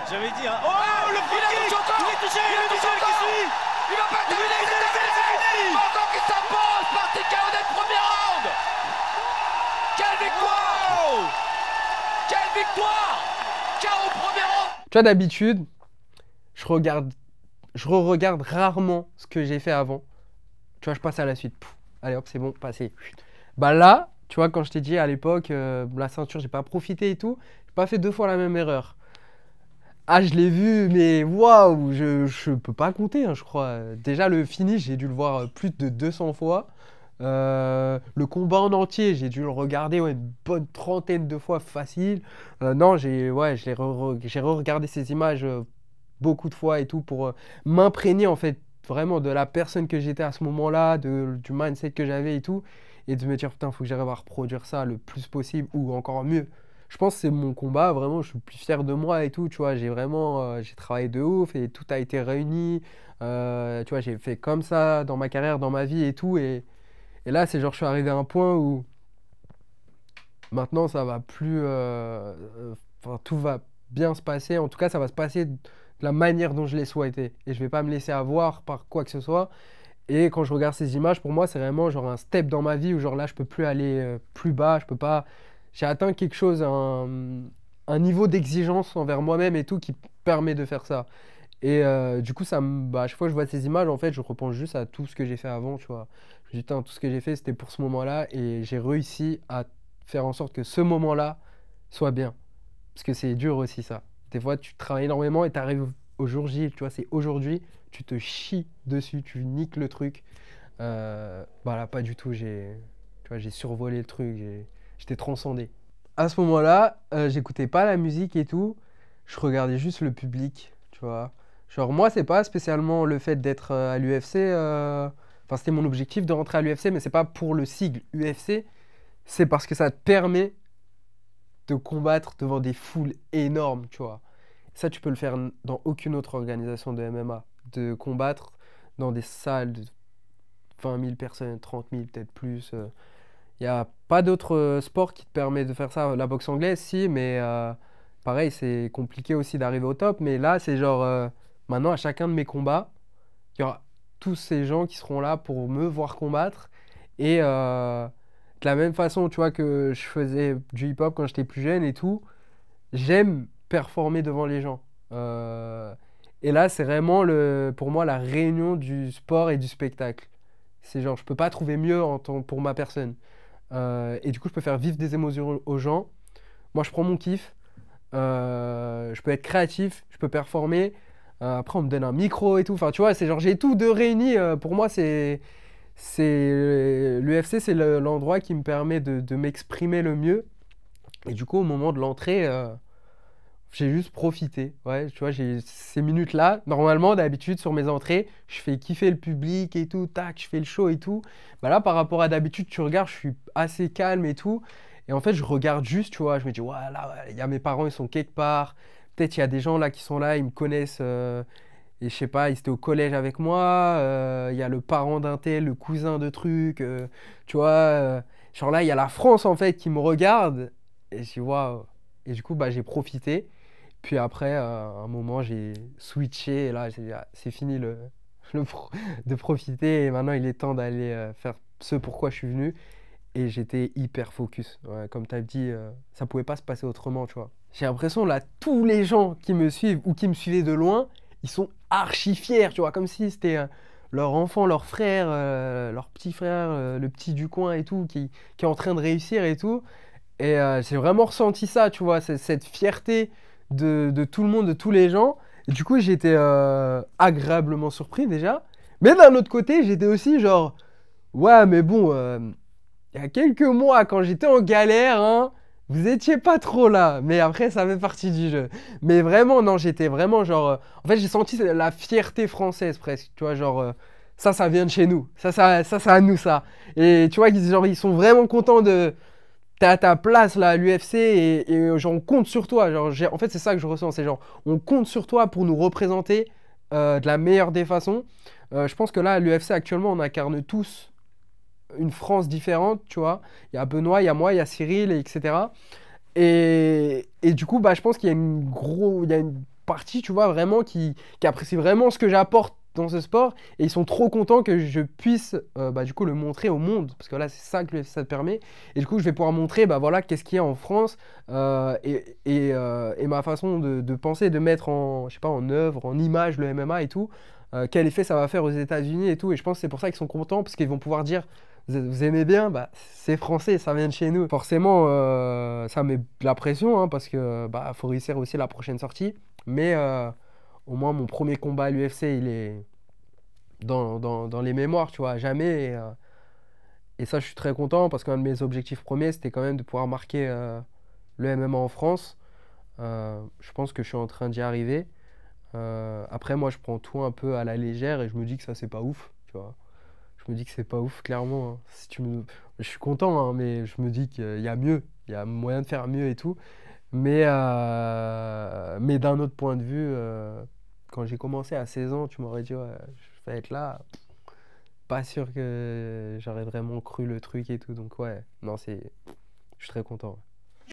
J'avais dit, hein. Oh, le free kick. Il est touché, il est touché qui suit. Il va pas terminer, c'est fini. Encore qui s'impose par TKO dès le premier round. Quelle victoire! Quelle victoire! KO premier round. Tu vois, d'habitude, je re-regarde rarement ce que j'ai fait avant. Tu vois, je passe à la suite. Pouf, allez hop, c'est bon, passé. Bah là, tu vois, quand je t'ai dit à l'époque, la ceinture, j'ai pas profité et tout, j'ai pas fait 2 fois la même erreur. Ah, je l'ai vu, mais waouh, je peux pas compter, hein, je crois. Déjà, le finish, j'ai dû le voir plus de 200 fois. Le combat en entier, j'ai dû le regarder une bonne trentaine de fois facile. Non, j'ai re-regardé ces images beaucoup de fois et tout pour m'imprégner en fait vraiment de la personne que j'étais à ce moment-là, du mindset que j'avais et tout. Et de me dire, putain, faut que j'arrive à reproduire ça le plus possible ou encore mieux. Je pense que c'est mon combat, vraiment, je suis plus fier de moi et tout, tu vois, j'ai travaillé de ouf et tout a été réuni, tu vois, j'ai fait comme ça dans ma carrière, dans ma vie et tout, et là, c'est genre, je suis arrivé à un point où maintenant, ça va plus, enfin, tout va bien se passer, en tout cas, ça va se passer de la manière dont je l'ai souhaité, et je vais pas me laisser avoir par quoi que ce soit, et quand je regarde ces images, pour moi, c'est vraiment genre un step dans ma vie où genre là, je peux plus aller plus bas, je peux pas. J'ai atteint quelque chose, un niveau d'exigence envers moi-même et tout qui permet de faire ça. Et du coup, à chaque fois que je vois ces images, en fait, je repense juste à tout ce que j'ai fait avant, tu vois. Je me dis, putain, tout ce que j'ai fait, c'était pour ce moment-là et j'ai réussi à faire en sorte que ce moment-là soit bien. Parce que c'est dur aussi, ça. Des fois, tu travailles énormément et tu arrives au jour J, tu vois, c'est aujourd'hui, tu te chies dessus, tu niques le truc. Bah là, pas du tout, tu vois, j'ai survolé le truc, j'étais transcendé. À ce moment-là, j'écoutais pas la musique et tout, je regardais juste le public, tu vois. Genre, moi, c'est pas spécialement le fait d'être à l'UFC, enfin, c'était mon objectif de rentrer à l'UFC, mais c'est pas pour le sigle UFC, c'est parce que ça te permet de combattre devant des foules énormes, tu vois. Ça, tu peux le faire dans aucune autre organisation de MMA. De combattre dans des salles de 20 000 personnes, 30 000, peut-être plus. Il n'y a pas d'autre sport qui te permet de faire ça. La boxe anglaise, si, mais pareil, c'est compliqué aussi d'arriver au top. Mais là, c'est genre, maintenant, à chacun de mes combats, il y aura tous ces gens qui seront là pour me voir combattre. Et de la même façon, tu vois, que je faisais du hip-hop quand j'étais plus jeune et tout, j'aime performer devant les gens. Et là, c'est vraiment pour moi la réunion du sport et du spectacle. C'est genre, je peux pas trouver mieux pour ma personne. Et du coup, je peux faire vivre des émotions aux gens. Moi, je prends mon kiff. Je peux être créatif, je peux performer. Après, on me donne un micro et tout. Enfin, tu vois, c'est genre, j'ai tout de réuni. Pour moi, l'UFC, c'est l'endroit qui me permet de m'exprimer le mieux. Et du coup, au moment de l'entrée, j'ai juste profité. Ouais, tu vois, j'ai ces minutes-là. Normalement, d'habitude, sur mes entrées, je fais kiffer le public et tout. Tac, je fais le show et tout. Bah là, par rapport à d'habitude, tu regardes, je suis assez calme et tout. Et en fait, je regarde juste, tu vois. Je me dis, voilà, il y a mes parents, ils sont quelque part. Peut-être il y a des gens là qui sont là, ils me connaissent. Et je sais pas, ils étaient au collège avec moi. Il y a le parent d'un tel, le cousin de truc. Tu vois, genre là, il y a la France en fait qui me regarde. Et je dis, waouh. Et du coup, bah, j'ai profité. Puis après, un moment, j'ai switché. Et là, j'ai dit, ah, c'est fini de profiter. Et maintenant, il est temps d'aller faire ce pourquoi je suis venu. Et j'étais hyper focus. Ouais, comme tu as dit, ça pouvait pas se passer autrement, tu vois. J'ai l'impression, là, tous les gens qui me suivent ou qui me suivaient de loin, ils sont archi fiers, tu vois, comme si c'était leur enfant, leur frère, leur petit frère, le petit du coin et tout, qui est en train de réussir et tout. Et j'ai vraiment ressenti ça, tu vois, cette fierté de tout le monde, de tous les gens. Et du coup, j'étais agréablement surpris déjà. Mais d'un autre côté, j'étais aussi genre, ouais, mais bon, il y a quelques mois, quand j'étais en galère, hein, vous étiez pas trop là. Mais après, ça fait partie du jeu. Mais vraiment, non, j'étais vraiment genre. En fait, j'ai senti la fierté française presque. Tu vois, genre, ça vient de chez nous. C'est à nous, ça. Et tu vois, genre, ils sont vraiment contents de. T'es à ta place là à l'UFC et genre, on compte sur toi. Genre, en fait, c'est ça que je ressens. C'est genre, on compte sur toi pour nous représenter de la meilleure des façons. Je pense que là, à l'UFC, actuellement, on incarne tous une France différente, tu vois. Il y a Benoît, il y a moi, il y a Cyril, etc. Et du coup, bah, je pense qu'il y a partie, tu vois, vraiment, qui apprécient vraiment ce que j'apporte dans ce sport. Et ils sont trop contents que je puisse, du coup, le montrer au monde. Parce que là, c'est ça que ça te permet. Et du coup, je vais pouvoir montrer, voilà, qu'est-ce qu'il y a en France et ma façon de penser, de mettre en, je sais pas, en œuvre, en image le MMA et tout. Quel effet ça va faire aux États-Unis et tout. Et je pense que c'est pour ça qu'ils sont contents, parce qu'ils vont pouvoir dire, vous aimez bien, c'est français, ça vient de chez nous. Forcément, ça met de la pression, hein, parce que faut réussir aussi la prochaine sortie. Mais au moins, mon premier combat à l'UFC, il est dans les mémoires, tu vois, à jamais. Et ça, je suis très content, parce qu'un de mes objectifs premiers, c'était quand même de pouvoir marquer le MMA en France. Je pense que je suis en train d'y arriver. Après, moi, je prends tout un peu à la légère et je me dis que ça, c'est pas ouf, tu vois. Je me dis que c'est pas ouf, clairement, hein. Si je suis content, hein, mais je me dis qu'il y a mieux. Il y a moyen de faire mieux et tout. Mais d'un autre point de vue, quand j'ai commencé à 16 ans, tu m'aurais dit, ouais, je vais être là. Pas sûr que j'aurais vraiment cru le truc et tout. Donc, ouais, non, je suis très content. Ouais.